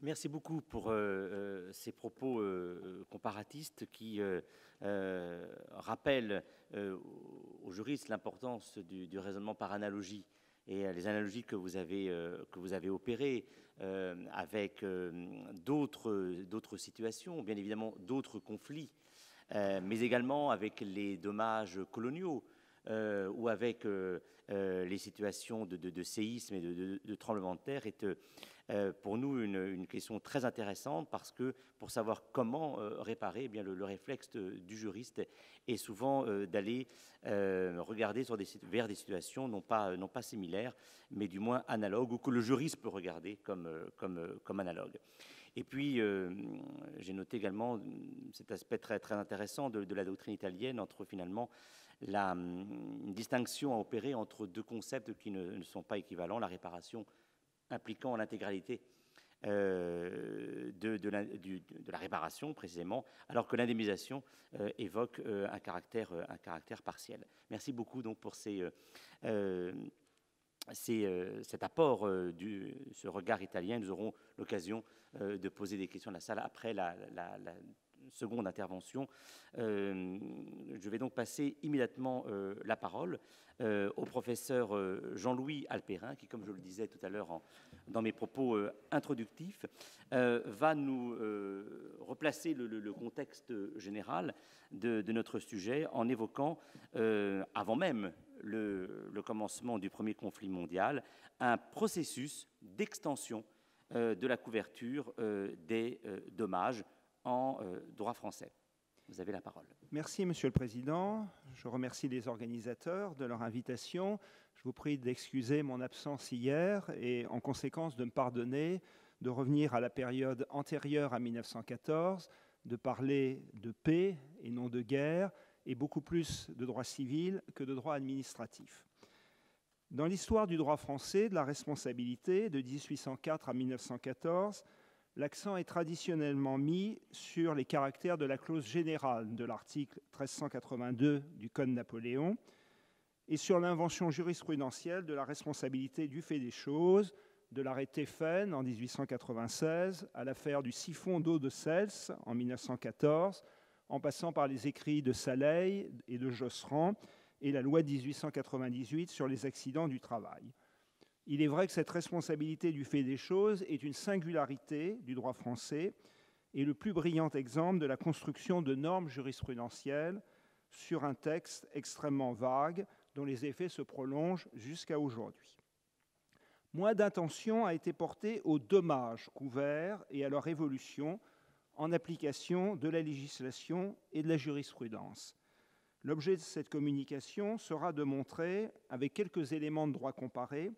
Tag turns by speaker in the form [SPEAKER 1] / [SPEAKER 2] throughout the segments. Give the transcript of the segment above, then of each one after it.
[SPEAKER 1] Merci beaucoup pour ces propos comparatistes qui rappellent aux juristes l'importance du raisonnement par analogie et les analogies que vous avez opérées avec d'autres situations, bien évidemment d'autres conflits, mais également avec les dommages coloniaux ou avec les situations de séisme et de tremblement de terre est pour nous une question très intéressante parce que pour savoir comment réparer, eh bien, le réflexe du juriste est souvent d'aller regarder vers des situations non pas similaires, mais du moins analogues, ou que le juriste peut regarder comme analogue. Et puis, j'ai noté également cet aspect très, très intéressant de la doctrine italienne entre finalement une distinction à opérer entre deux concepts qui ne sont pas équivalents, la réparation impliquant l'intégralité de la réparation précisément, alors que l'indemnisation évoque un caractère partiel. Merci beaucoup donc pour cet apport ce regard italien. Nous aurons l'occasion de poser des questions à la salle après la seconde intervention. Je vais donc passer immédiatement la parole au professeur Jean-Louis Alpérin, qui, comme je le disais tout à l'heure dans mes propos introductifs, va nous replacer le contexte général de notre sujet en évoquant, avant même le commencement du premier conflit mondial, un processus d'extension de la couverture des dommages en droit français. Vous avez la parole.
[SPEAKER 2] Merci, Monsieur le Président. Je remercie les organisateurs de leur invitation. Je vous prie d'excuser mon absence hier et, en conséquence, de me pardonner de revenir à la période antérieure à 1914, de parler de paix et non de guerre, et beaucoup plus de droit civil que de droit administratif. Dans l'histoire du droit français, de la responsabilité de 1804 à 1914, l'accent est traditionnellement mis sur les caractères de la clause générale de l'article 1382 du Code Napoléon et sur l'invention jurisprudentielle de la responsabilité du fait des choses, de l'arrêt Théphène en 1896 à l'affaire du siphon d'eau de Cels en 1914, en passant par les écrits de Saleil et de Josserand et la loi de 1898 sur les accidents du travail. Il est vrai que cette responsabilité du fait des choses est une singularité du droit français et le plus brillant exemple de la construction de normes jurisprudentielles sur un texte extrêmement vague dont les effets se prolongent jusqu'à aujourd'hui. Moins d'attention a été portée aux dommages couverts et à leur évolution en application de la législation et de la jurisprudence. L'objet de cette communication sera de montrer, avec quelques éléments de droit comparé,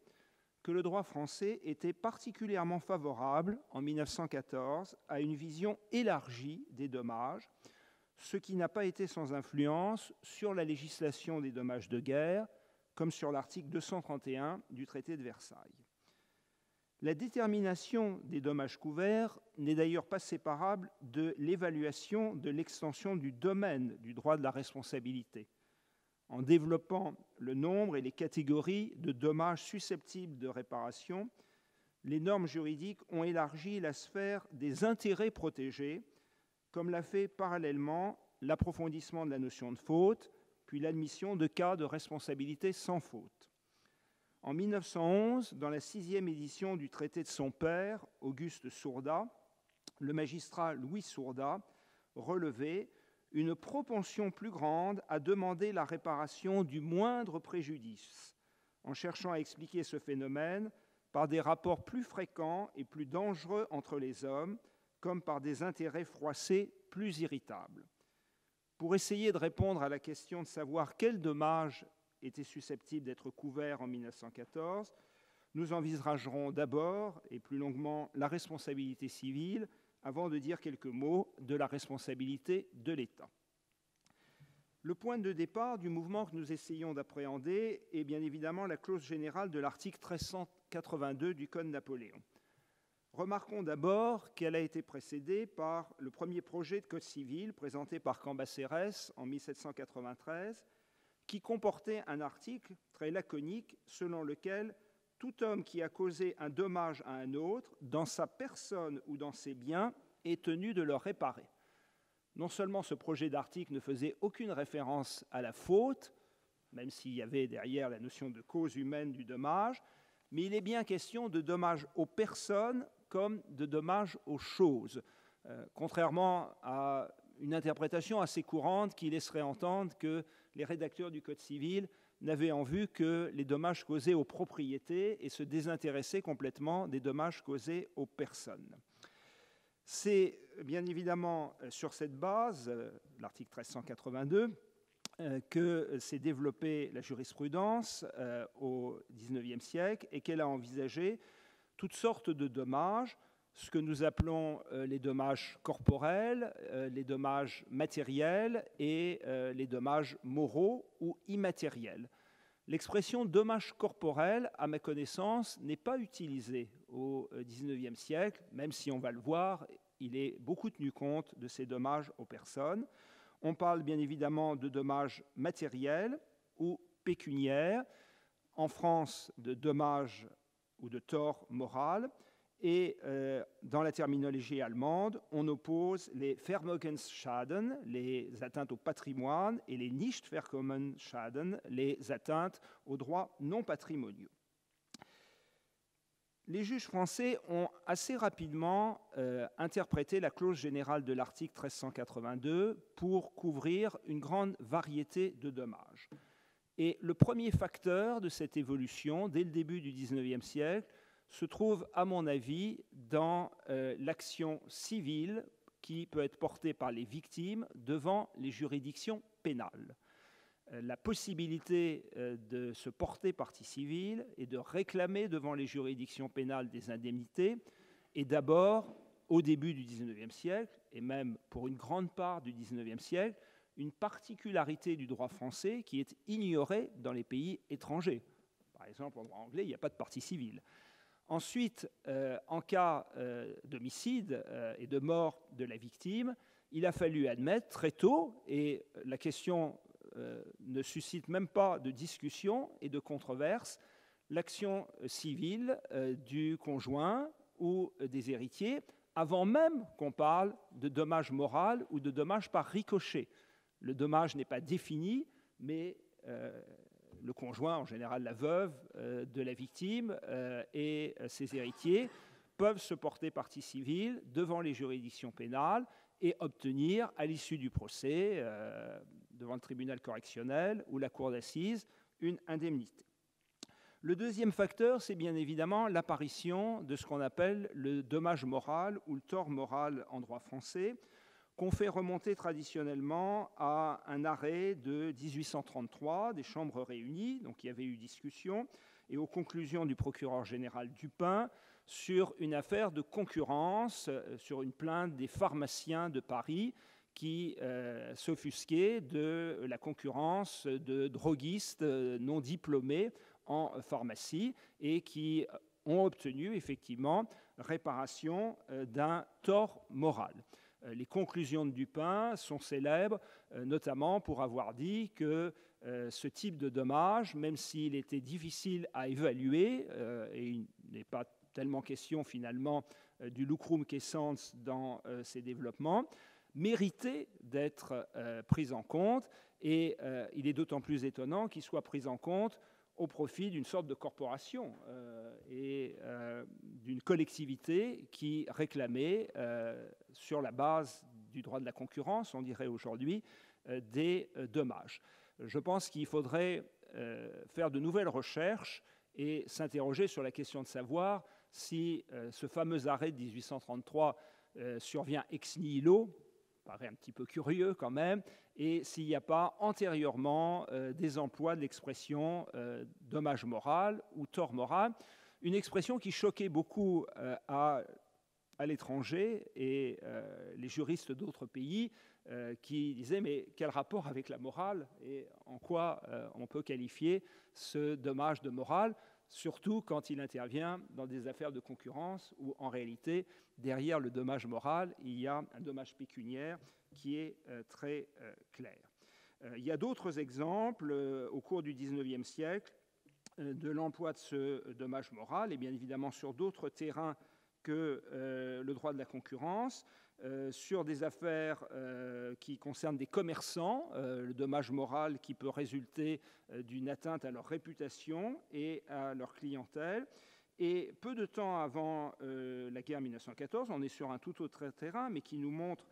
[SPEAKER 2] que le droit français était particulièrement favorable, en 1914, à une vision élargie des dommages, ce qui n'a pas été sans influence sur la législation des dommages de guerre, comme sur l'article 231 du traité de Versailles. La détermination des dommages couverts n'est d'ailleurs pas séparable de l'évaluation de l'extension du domaine du droit de la responsabilité. En développant le nombre et les catégories de dommages susceptibles de réparation, les normes juridiques ont élargi la sphère des intérêts protégés, comme l'a fait parallèlement l'approfondissement de la notion de faute, puis l'admission de cas de responsabilité sans faute. En 1911, dans la 6e édition du traité de son père, Auguste Sourdat, le magistrat Louis Sourdat relevait une propension plus grande à demander la réparation du moindre préjudice, en cherchant à expliquer ce phénomène par des rapports plus fréquents et plus dangereux entre les hommes, comme par des intérêts froissés plus irritables. Pour essayer de répondre à la question de savoir quels dommages étaient susceptibles d'être couverts en 1914, nous envisagerons d'abord et plus longuement la responsabilité civile avant de dire quelques mots de la responsabilité de l'État. Le point de départ du mouvement que nous essayons d'appréhender est bien évidemment la clause générale de l'article 1382 du Code Napoléon. Remarquons d'abord qu'elle a été précédée par le premier projet de Code civil présenté par Cambacérès en 1793, qui comportait un article très laconique selon lequel tout homme qui a causé un dommage à un autre, dans sa personne ou dans ses biens, est tenu de le réparer. Non seulement ce projet d'article ne faisait aucune référence à la faute, même s'il y avait derrière la notion de cause humaine du dommage, mais il est bien question de dommages aux personnes comme de dommages aux choses, contrairement à une interprétation assez courante qui laisserait entendre que les rédacteurs du Code civil n'avaient en vue que les dommages causés aux propriétés et se désintéressaient complètement des dommages causés aux personnes. C'est bien évidemment sur cette base, l'article 1382, que s'est développée la jurisprudence au XIXe siècle et qu'elle a envisagé toutes sortes de dommages, ce que nous appelons les dommages corporels, les dommages matériels et les dommages moraux ou immatériels. L'expression dommage corporel, à ma connaissance, n'est pas utilisée au XIXe siècle, même si on va le voir, il est beaucoup tenu compte de ces dommages aux personnes. On parle bien évidemment de dommages matériels ou pécuniaires, en France de dommages ou de tort moral, et dans la terminologie allemande, on oppose les Vermögensschaden, les atteintes au patrimoine, et les Nichtverkommensschaden, les atteintes aux droits non patrimoniaux. Les juges français ont assez rapidement interprété la clause générale de l'article 1382 pour couvrir une grande variété de dommages. Et le premier facteur de cette évolution, dès le début du XIXe siècle, se trouve, à mon avis, dans l'action civile qui peut être portée par les victimes devant les juridictions pénales. La possibilité de se porter partie civile et de réclamer devant les juridictions pénales des indemnités est d'abord, au début du XIXe siècle, et même pour une grande part du XIXe siècle, une particularité du droit français qui est ignorée dans les pays étrangers. Par exemple, en droit anglais, il n'y a pas de partie civile. Ensuite, en cas d'homicide et de mort de la victime, il a fallu admettre très tôt, et la question ne suscite même pas de discussion et de controverse, l'action civile du conjoint ou des héritiers, avant même qu'on parle de dommage moral ou de dommage par ricochet. Le dommage n'est pas défini, mais le conjoint, en général la veuve de la victime et ses héritiers, peuvent se porter partie civile devant les juridictions pénales et obtenir, à l'issue du procès, devant le tribunal correctionnel ou la cour d'assises, une indemnité. Le deuxième facteur, c'est bien évidemment l'apparition de ce qu'on appelle le dommage moral ou le tort moral en droit français, qu'on fait remonter traditionnellement à un arrêt de 1833 des Chambres réunies, donc il y avait eu discussion, et aux conclusions du procureur général Dupin sur une affaire de concurrence, sur une plainte des pharmaciens de Paris qui s'offusquaient de la concurrence de droguistes non diplômés en pharmacie et qui ont obtenu effectivement réparation d'un tort moral. Les conclusions de Dupin sont célèbres, notamment pour avoir dit que ce type de dommage, même s'il était difficile à évaluer, et il n'est pas tellement question finalement du lucrum cessans dans ces développements, méritait d'être pris en compte, et il est d'autant plus étonnant qu'il soit pris en compte au profit d'une sorte de corporation et d'une collectivité qui réclamait, sur la base du droit de la concurrence, on dirait aujourd'hui, des dommages. Je pense qu'il faudrait faire de nouvelles recherches et s'interroger sur la question de savoir si ce fameux arrêt de 1833 survient ex nihilo, paraît un petit peu curieux quand même, et s'il n'y a pas antérieurement des emplois de l'expression dommage moral ou tort moral, une expression qui choquait beaucoup à l'étranger et les juristes d'autres pays qui disaient mais quel rapport avec la morale et en quoi on peut qualifier ce dommage de morale, surtout quand il intervient dans des affaires de concurrence où en réalité derrière le dommage moral il y a un dommage pécuniaire qui est très clair. Il y a d'autres exemples au cours du XIXe siècle de l'emploi de ce dommage moral, et bien évidemment sur d'autres terrains que le droit de la concurrence, sur des affaires qui concernent des commerçants, le dommage moral qui peut résulter d'une atteinte à leur réputation et à leur clientèle. Et peu de temps avant la guerre 1914, on est sur un tout autre terrain, mais qui nous montre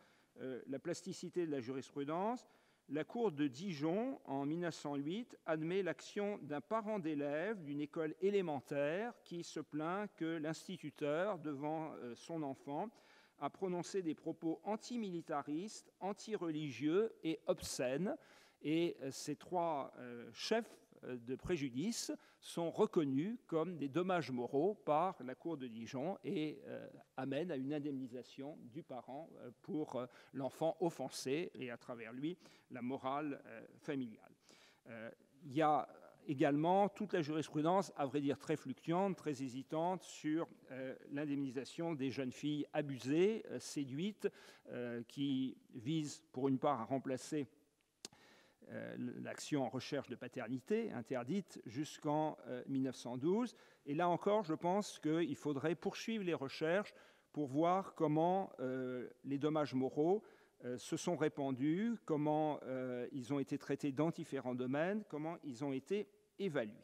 [SPEAKER 2] la plasticité de la jurisprudence. La Cour de Dijon, en 1908, admet l'action d'un parent d'élève d'une école élémentaire qui se plaint que l'instituteur, devant son enfant, a prononcé des propos antimilitaristes, antireligieux et obscènes. Et ces trois chefs de préjudice sont reconnus comme des dommages moraux par la Cour de Dijon et amènent à une indemnisation du parent pour l'enfant offensé et à travers lui la morale familiale. Il y a également toute la jurisprudence, à vrai dire très fluctuante, très hésitante, sur l'indemnisation des jeunes filles abusées, séduites, qui vise pour une part à remplacer l'action en recherche de paternité, interdite jusqu'en 1912. Et là encore, je pense qu'il faudrait poursuivre les recherches pour voir comment les dommages moraux se sont répandus, comment ils ont été traités dans différents domaines, comment ils ont été évalués.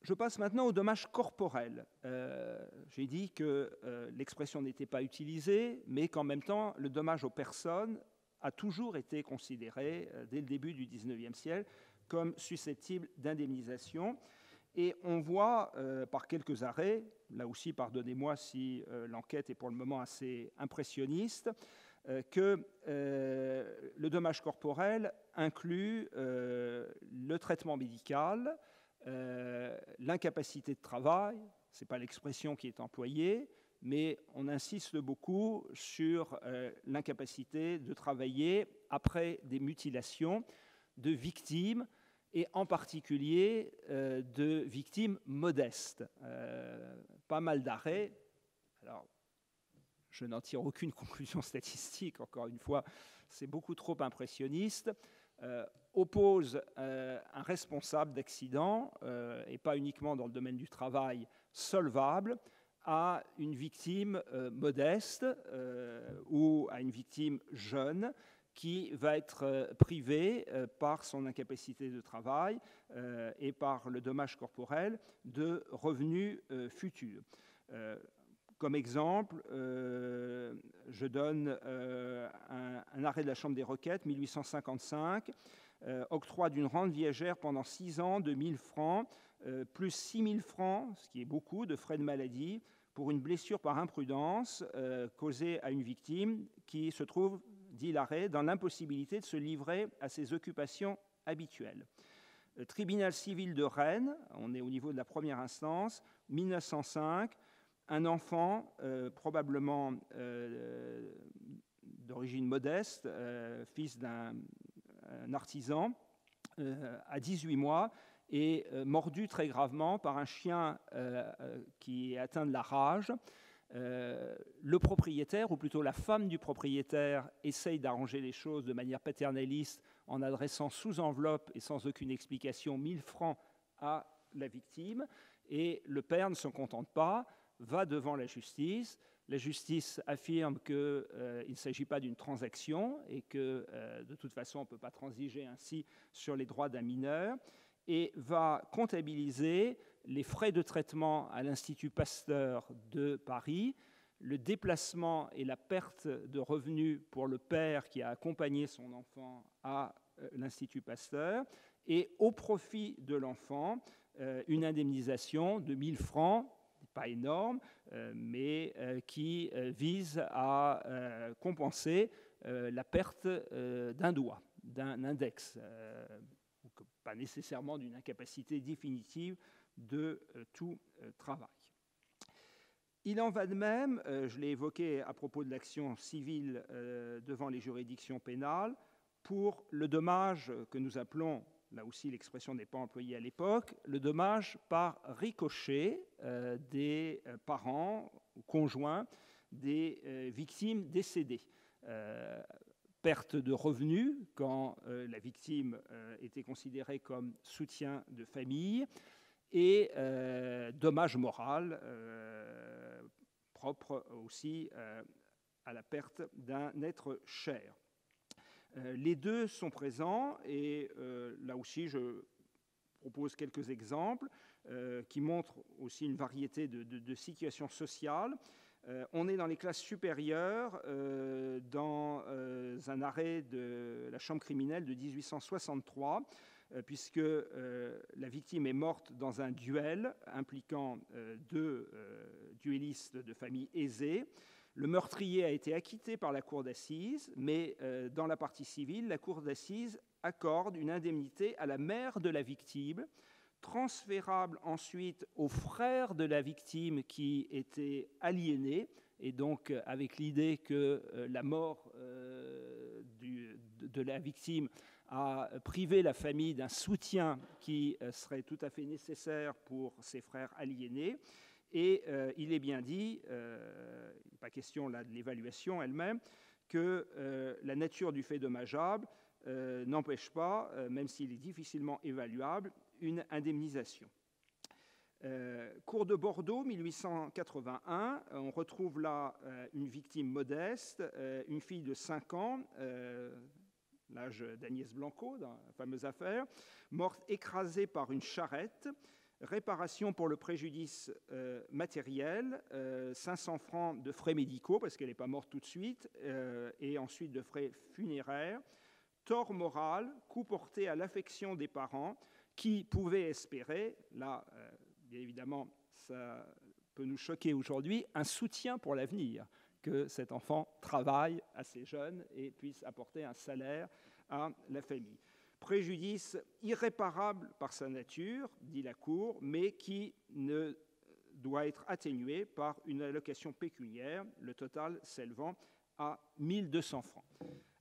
[SPEAKER 2] Je passe maintenant aux dommages corporels. J'ai dit que l'expression n'était pas utilisée, mais qu'en même temps, le dommage aux personnes a toujours été considéré, dès le début du XIXe siècle, comme susceptible d'indemnisation. Et on voit, par quelques arrêts, là aussi, pardonnez-moi si l'enquête est pour le moment assez impressionniste, que le dommage corporel inclut le traitement médical, l'incapacité de travail, ce n'est pas l'expression qui est employée, mais on insiste beaucoup sur l'incapacité de travailler après des mutilations de victimes, et en particulier de victimes modestes. Pas mal d'arrêts. Alors, je n'en tire aucune conclusion statistique, encore une fois, c'est beaucoup trop impressionniste, oppose un responsable d'accident, et pas uniquement dans le domaine du travail, solvable, à une victime modeste ou à une victime jeune qui va être privée par son incapacité de travail et par le dommage corporel de revenus futurs. Comme exemple, je donne un arrêt de la Chambre des requêtes, 1855, octroi d'une rente viagère pendant 6 ans de 1 000 francs, plus 6 000 francs, ce qui est beaucoup, de frais de maladie, pour une blessure par imprudence causée à une victime qui se trouve, dit l'arrêt, dans l'impossibilité de se livrer à ses occupations habituelles. Le tribunal civil de Rennes, on est au niveau de la première instance, 1905, un enfant, probablement d'origine modeste, fils d'un artisan, à 18 mois, est mordu très gravement par un chien qui est atteint de la rage. Le propriétaire, ou plutôt la femme du propriétaire, essaye d'arranger les choses de manière paternaliste en adressant sous enveloppe et sans aucune explication 1 000 francs à la victime, et le père ne s'en contente pas, va devant la justice. La justice affirme qu'il ne s'agit pas d'une transaction et que de toute façon on ne peut pas transiger ainsi sur les droits d'un mineur, et va comptabiliser les frais de traitement à l'Institut Pasteur de Paris, le déplacement et la perte de revenus pour le père qui a accompagné son enfant à l'Institut Pasteur, et au profit de l'enfant, une indemnisation de 1 000 francs, pas énorme, mais qui vise à compenser la perte d'un doigt, d'un index, pas nécessairement d'une incapacité définitive de tout travail. Il en va de même, je l'ai évoqué à propos de l'action civile devant les juridictions pénales, pour le dommage que nous appelons, là aussi l'expression n'est pas employée à l'époque, le dommage par ricochet des parents ou conjoints des victimes décédées. perte de revenus quand la victime était considérée comme soutien de famille, et dommage moral propre aussi à la perte d'un être cher. Les deux sont présents, et là aussi je propose quelques exemples qui montrent aussi une variété de situations sociales. On est dans les classes supérieures, dans un arrêt de la Chambre criminelle de 1863, puisque la victime est morte dans un duel impliquant deux duellistes de famille aisée. Le meurtrier a été acquitté par la cour d'assises, mais dans la partie civile, la cour d'assises accorde une indemnité à la mère de la victime, transférable ensuite aux frères de la victime qui étaient aliénés, et donc avec l'idée que la mort de la victime a privé la famille d'un soutien qui serait tout à fait nécessaire pour ses frères aliénés. Et il est bien dit, il n'est pas question là de l'évaluation elle-même, que la nature du fait dommageable n'empêche pas, même s'il est difficilement évaluable, une indemnisation. Cour de Bordeaux, 1881, on retrouve là une victime modeste, une fille de 5 ans, l'âge d'Agnès Blanco, dans la fameuse affaire, morte écrasée par une charrette. Réparation pour le préjudice matériel, 500 francs de frais médicaux, parce qu'elle n'est pas morte tout de suite, et ensuite de frais funéraires. Tort moral, coup porté à l'affection des parents, qui pouvaient espérer, là, bien évidemment, ça peut nous choquer aujourd'hui, un soutien pour l'avenir, que cet enfant travaille assez jeune et puisse apporter un salaire à la famille. Préjudice irréparable par sa nature, dit la Cour, mais qui ne doit être atténué par une allocation pécuniaire, le total s'élevant à 1 200 francs.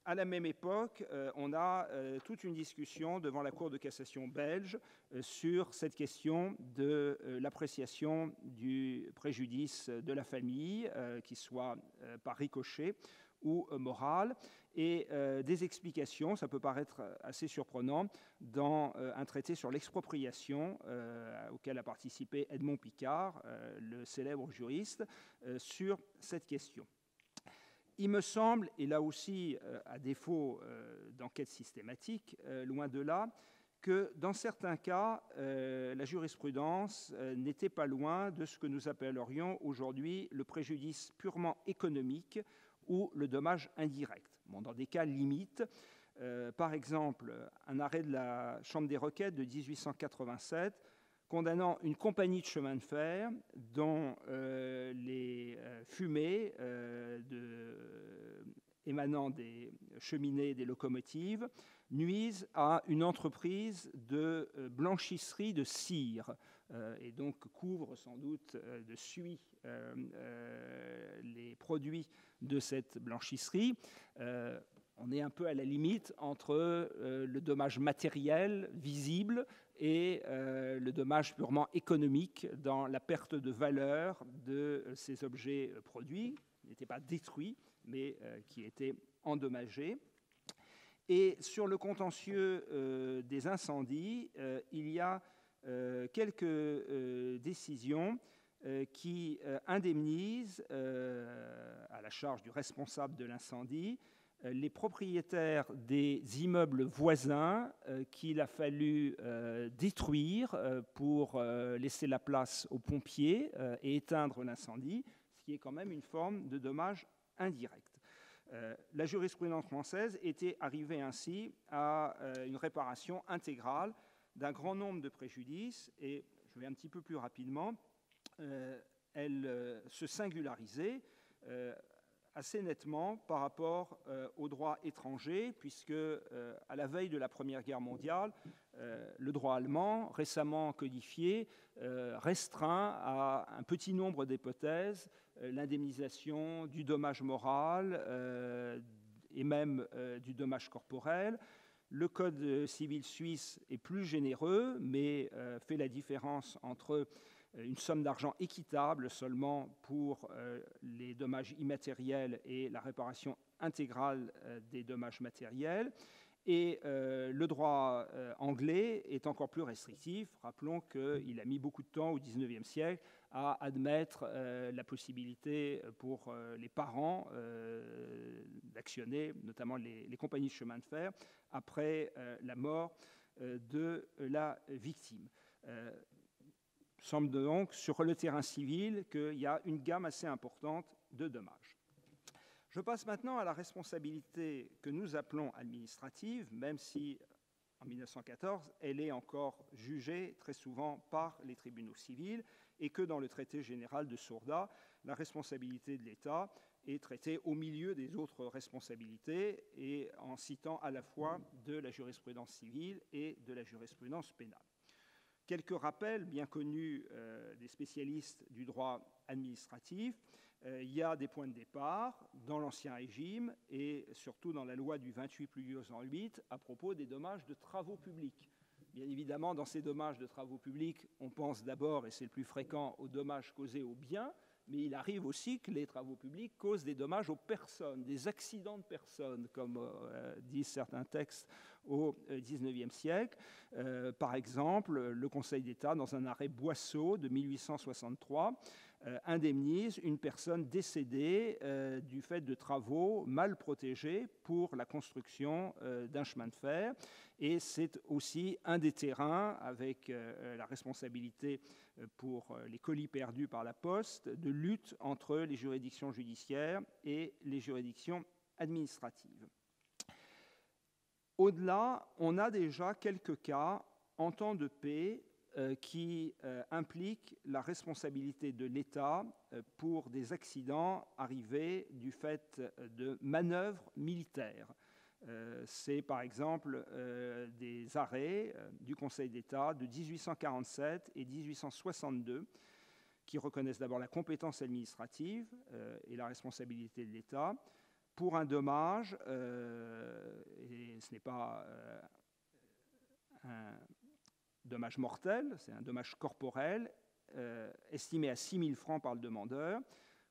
[SPEAKER 2] À la même époque, on a toute une discussion devant la Cour de cassation belge sur cette question de l'appréciation du préjudice de la famille, qu'il soit par ricochet ou moral, et des explications, ça peut paraître assez surprenant, dans un traité sur l'expropriation auquel a participé Edmond Picard, le célèbre juriste, sur cette question. Il me semble, et là aussi, à défaut d'enquête systématique, loin de là, que dans certains cas, la jurisprudence n'était pas loin de ce que nous appellerions aujourd'hui le préjudice purement économique ou le dommage indirect. Bon, dans des cas limites, par exemple, un arrêt de la Chambre des requêtes de 1887 condamnant une compagnie de chemin de fer dont les fumées émanant des cheminées des locomotives nuisent à une entreprise de blanchisserie de cire et donc couvre sans doute de suie les produits de cette blanchisserie. On est un peu à la limite entre le dommage matériel visible et le dommage purement économique dans la perte de valeur de ces objets produits, qui n'étaient pas détruits, mais qui étaient endommagés. Et sur le contentieux des incendies, il y a quelques décisions qui indemnisent, à la charge du responsable de l'incendie, les propriétaires des immeubles voisins qu'il a fallu détruire pour laisser la place aux pompiers et éteindre l'incendie, ce qui est quand même une forme de dommage indirect. La jurisprudence française était arrivée ainsi à une réparation intégrale d'un grand nombre de préjudices, et je vais un petit peu plus rapidement, elle se singularisait assez nettement par rapport au droit étranger, puisque à la veille de la Première Guerre mondiale, le droit allemand, récemment codifié, restreint à un petit nombre d'hypothèses l'indemnisation du dommage moral et même du dommage corporel. Le Code civil suisse est plus généreux, mais fait la différence entre une somme d'argent équitable seulement pour les dommages immatériels et la réparation intégrale des dommages matériels. Et le droit anglais est encore plus restrictif. Rappelons qu'il a mis beaucoup de temps au XIXe siècle à admettre la possibilité pour les parents d'actionner, notamment les compagnies de chemin de fer, après la mort de la victime. Semble donc sur le terrain civil qu'il y a une gamme assez importante de dommages. Je passe maintenant à la responsabilité que nous appelons administrative, même si en 1914, elle est encore jugée très souvent par les tribunaux civils et que dans le traité général de Sourda, la responsabilité de l'État est traitée au milieu des autres responsabilités et en citant à la fois de la jurisprudence civile et de la jurisprudence pénale. Quelques rappels bien connus des spécialistes du droit administratif. Il y a des points de départ dans l'Ancien Régime et surtout dans la loi du 28 Pluviôse en 8 à propos des dommages de travaux publics. Bien évidemment, dans ces dommages de travaux publics, on pense d'abord, et c'est le plus fréquent, aux dommages causés aux biens, mais il arrive aussi que les travaux publics causent des dommages aux personnes, des accidents de personnes, comme disent certains textes au XIXe siècle. Par exemple, le Conseil d'État, dans un arrêt Boisseau de 1863, indemnise une personne décédée du fait de travaux mal protégés pour la construction d'un chemin de fer. Et c'est aussi un des terrains, avec la responsabilité pour les colis perdus par la poste, de lutte entre les juridictions judiciaires et les juridictions administratives. Au-delà, on a déjà quelques cas en temps de paix qui impliquent la responsabilité de l'État pour des accidents arrivés du fait de manœuvres militaires. C'est par exemple des arrêts du Conseil d'État de 1847 et 1862 qui reconnaissent d'abord la compétence administrative et la responsabilité de l'État pour un dommage, et ce n'est pas un dommage mortel, c'est un dommage corporel, estimé à 6 000 francs par le demandeur,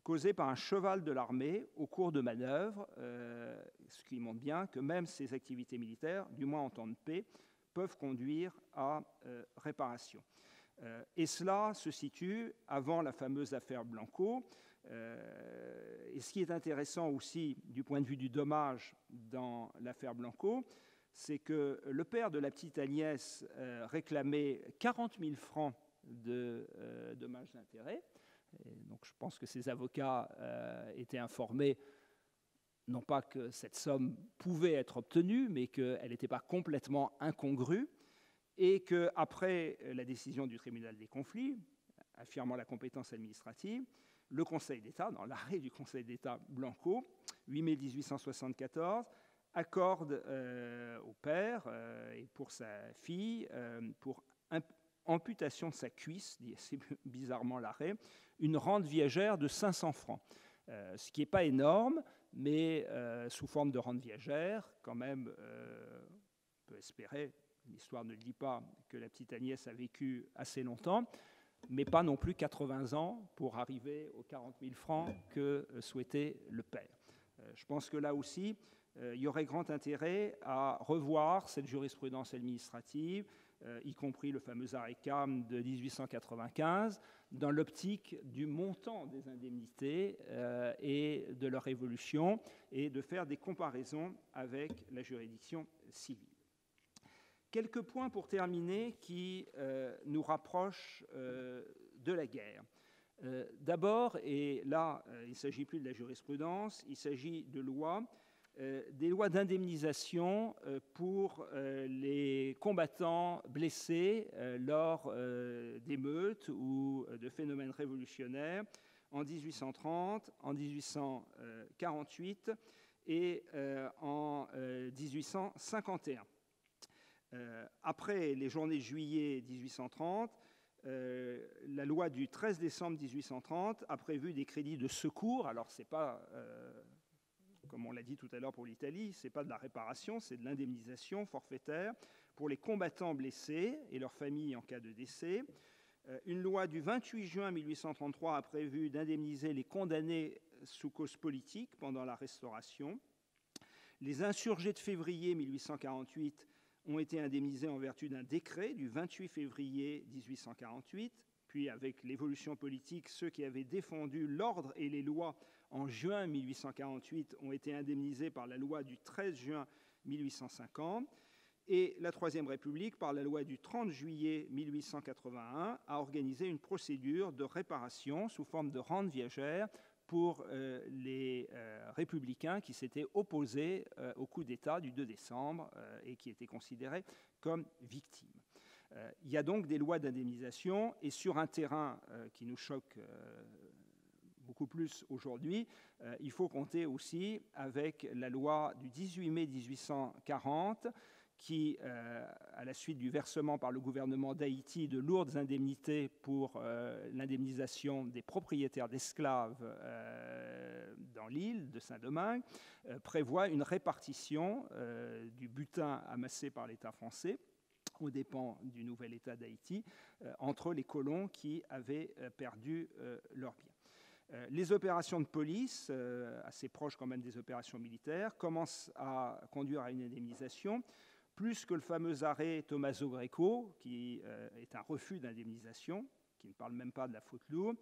[SPEAKER 2] causé par un cheval de l'armée au cours de manœuvres, ce qui montre bien que même ces activités militaires, du moins en temps de paix, peuvent conduire à réparation. Et cela se situe avant la fameuse affaire Blanco. Et ce qui est intéressant aussi du point de vue du dommage dans l'affaire Blanco, c'est que le père de la petite Agnès réclamait 40 000 francs de dommages d'intérêt. Donc je pense que ses avocats étaient informés, non pas que cette somme pouvait être obtenue, mais qu'elle n'était pas complètement incongrue, et qu'après la décision du tribunal des conflits, affirmant la compétence administrative, le Conseil d'État, dans l'arrêt du Conseil d'État Blanco, 8 mai 1874, accorde au père et pour sa fille, pour amputation de sa cuisse, dit assez bizarrement l'arrêt, une rente viagère de 500 francs. Ce qui n'est pas énorme, mais sous forme de rente viagère, quand même, on peut espérer, l'histoire ne le dit pas, que la petite Agnès a vécu assez longtemps, mais pas non plus 80 ans pour arriver aux 40 000 francs que souhaitait le père. Je pense que là aussi, il y aurait grand intérêt à revoir cette jurisprudence administrative, y compris le fameux arrêt Cam de 1895, dans l'optique du montant des indemnités et de leur évolution, et de faire des comparaisons avec la juridiction civile. Quelques points pour terminer qui nous rapprochent de la guerre. D'abord, et là, il ne s'agit plus de la jurisprudence, il s'agit de lois, des lois d'indemnisation pour les combattants blessés lors d'émeutes ou de phénomènes révolutionnaires en 1830, en 1848 et en 1851. Après les journées de juillet 1830, la loi du 13 décembre 1830 a prévu des crédits de secours. Alors, ce n'est pas, comme on l'a dit tout à l'heure pour l'Italie, ce n'est pas de la réparation, c'est de l'indemnisation forfaitaire pour les combattants blessés et leurs familles en cas de décès. Une loi du 28 juin 1833 a prévu d'indemniser les condamnés sous cause politique pendant la Restauration. Les insurgés de février 1848 ont été indemnisés en vertu d'un décret du 28 février 1848. Puis, avec l'évolution politique, ceux qui avaient défendu l'ordre et les lois en juin 1848 ont été indemnisés par la loi du 13 juin 1850. Et la Troisième République, par la loi du 30 juillet 1881, a organisé une procédure de réparation sous forme de rente viagère pour les républicains qui s'étaient opposés au coup d'État du 2 décembre et qui étaient considérés comme victimes. Il y a donc des lois d'indemnisation, et sur un terrain qui nous choque beaucoup plus aujourd'hui, il faut compter aussi avec la loi du 18 mai 1840 qui, à la suite du versement par le gouvernement d'Haïti de lourdes indemnités pour l'indemnisation des propriétaires d'esclaves dans l'île de Saint-Domingue, prévoit une répartition du butin amassé par l'État français aux dépens du nouvel État d'Haïti entre les colons qui avaient perdu leurs biens. Les opérations de police, assez proches quand même des opérations militaires, commencent à conduire à une indemnisation, plus que le fameux arrêt Tommaso Greco, qui est un refus d'indemnisation, qui ne parle même pas de la faute lourde.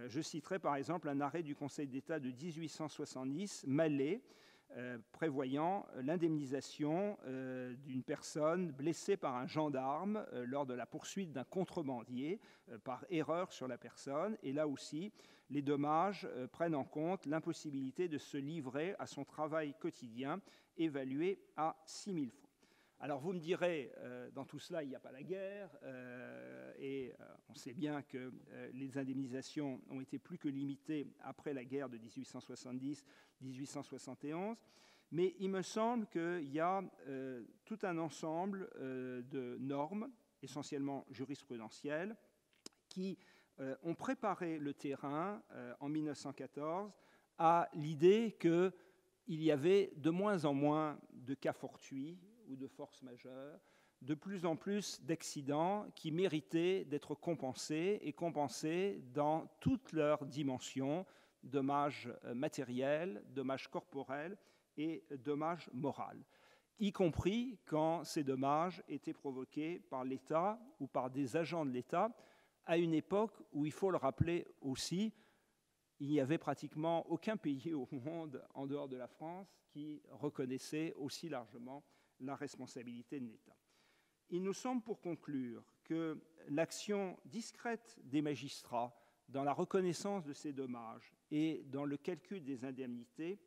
[SPEAKER 2] Je citerai par exemple un arrêt du Conseil d'État de 1870, Mallet, prévoyant l'indemnisation d'une personne blessée par un gendarme lors de la poursuite d'un contrebandier par erreur sur la personne. Et là aussi, les dommages prennent en compte l'impossibilité de se livrer à son travail quotidien, évalué à 6 000 francs. Alors vous me direz, dans tout cela, il n'y a pas la guerre, et on sait bien que les indemnisations ont été plus que limitées après la guerre de 1870-1871, mais il me semble qu'il y a tout un ensemble de normes, essentiellement jurisprudentielles, qui ont préparé le terrain en 1914 à l'idée qu'il y avait de moins en moins de cas fortuits ou de force majeure, de plus en plus d'accidents qui méritaient d'être compensés, et compensés dans toutes leurs dimensions, dommages matériels, dommages corporels et dommages moraux, y compris quand ces dommages étaient provoqués par l'État ou par des agents de l'État, à une époque où, il faut le rappeler aussi, il n'y avait pratiquement aucun pays au monde, en dehors de la France, qui reconnaissait aussi largement la responsabilité de l'État. Il nous semble, pour conclure, que l'action discrète des magistrats dans la reconnaissance de ces dommages et dans le calcul des indemnités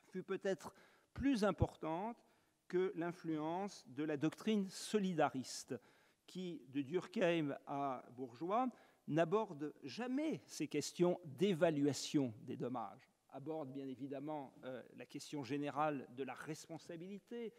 [SPEAKER 2] fut peut-être plus importante que l'influence de la doctrine solidariste qui, de Durkheim à Bourgeois, n'aborde jamais ces questions d'évaluation des dommages, aborde bien évidemment la question générale de la responsabilité,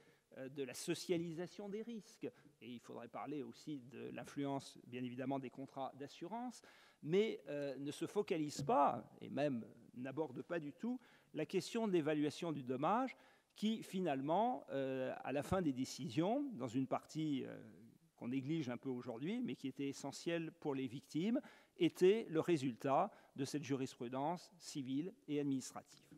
[SPEAKER 2] de la socialisation des risques, et il faudrait parler aussi de l'influence, bien évidemment, des contrats d'assurance, mais ne se focalise pas, et même n'aborde pas du tout, la question de l'évaluation du dommage, qui finalement, à la fin des décisions, dans une partie qu'on néglige un peu aujourd'hui, mais qui était essentielle pour les victimes, était le résultat de cette jurisprudence civile et administrative.